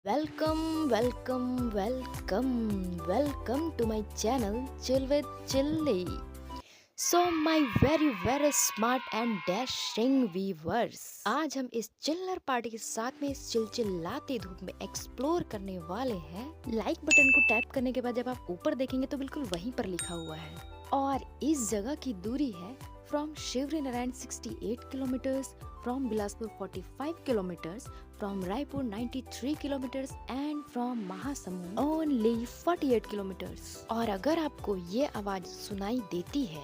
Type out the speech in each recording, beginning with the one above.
Welcome, welcome, welcome, welcome to my channel Chill with Chilly. So my very smart and dashing viewers, आज हम इस चिल्लर party के साथ में इस चिलचिलाती धूप में एक्सप्लोर करने वाले हैं। लाइक बटन को टैप करने के बाद जब आप ऊपर देखेंगे तो बिल्कुल वहीं पर लिखा हुआ है और इस जगह की दूरी है from Shivri Narayan 68 kilometres, from Bilaspur 45 kilometres, from Raipur 93 kilometres and from Mahasamund only 48 kilometres. और अगर आपको ये आवाज सुनाई देती है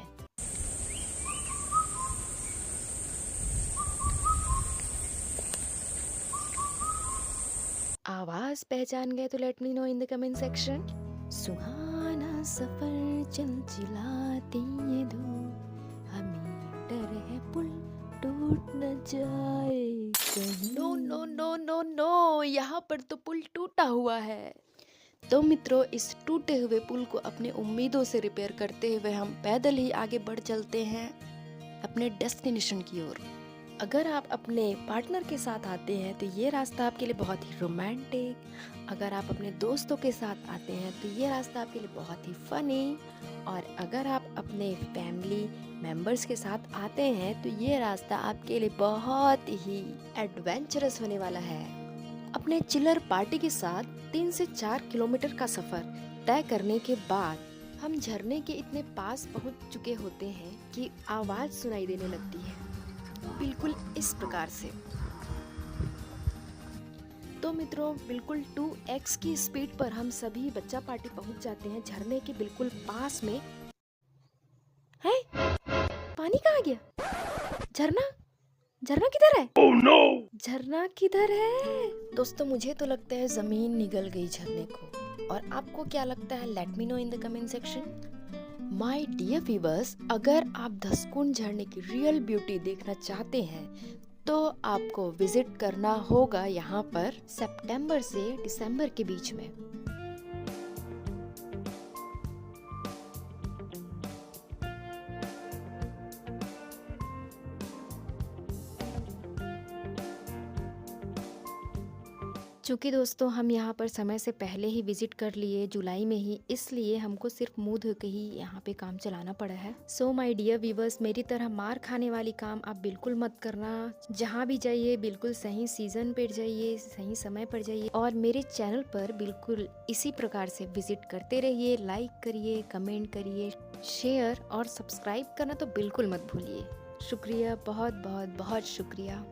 आवाज पहचान गए तो let me know in the comment section. सुहाना सफर चिलचिलाती ये धूप, हमें डर है पुल टूट न जाए कहीं। No no no no no, यहाँ पर तो पुल टूटा हुआ है। तो मित्रों, इस टूटे हुए पुल को अपने उम्मीदों से रिपेयर करते हुए हम पैदल ही आगे बढ़ चलते हैं अपने डेस्टिनेशन की ओर। अगर आप अपने पार्टनर के साथ आते हैं तो ये रास्ता आपके लिए बहुत ही रोमांटिक, अगर आप अपने दोस्तों के साथ आते हैं तो ये रास्ता आपके लिए बहुत ही फनी, और अगर आप अपने फैमिली मेंबर्स के साथ आते हैं तो ये रास्ता आपके लिए बहुत ही एडवेंचरस होने वाला है। अपने चिलर पार्टी के साथ 3 से 4 किलोमीटर का सफर तय करने के बाद हम झरने के इतने पास पहुंच चुके होते हैं कि आवाज सुनाई देने लगती है बिल्कुल इस प्रकार से। तो मित्रों, बिल्कुल 2x की स्पीड पर हम सभी बच्चा पार्टी पहुंच जाते हैं झरने के बिल्कुल पास में। है पानी कहाँ गया? झरना झरना किधर है? Oh no! झरना किधर है? दोस्तों, मुझे तो लगता है जमीन निगल गई झरने को, और आपको क्या लगता है? Let me know in the comment section. My dear viewers, अगर आप धसकुंड झरने की रियल ब्यूटी देखना चाहते हैं तो आपको विजिट करना होगा यहाँ पर सितंबर से दिसंबर के बीच में। चूँकि दोस्तों हम यहाँ पर समय से पहले ही विजिट कर लिए जुलाई में ही, इसलिए हमको सिर्फ मुंह धो के ही यहाँ पे काम चलाना पड़ा है। सो माय डियर व्यूवर्स, मेरी तरह मार खाने वाली काम आप बिल्कुल मत करना। जहाँ भी जाइए बिल्कुल सही सीजन पर जाइए, सही समय पर जाइए, और मेरे चैनल पर बिल्कुल इसी प्रकार से विजिट करते रहिए। लाइक करिए, कमेंट करिए, शेयर और सब्सक्राइब करना तो बिल्कुल मत भूलिए। शुक्रिया, बहुत बहुत बहुत शुक्रिया।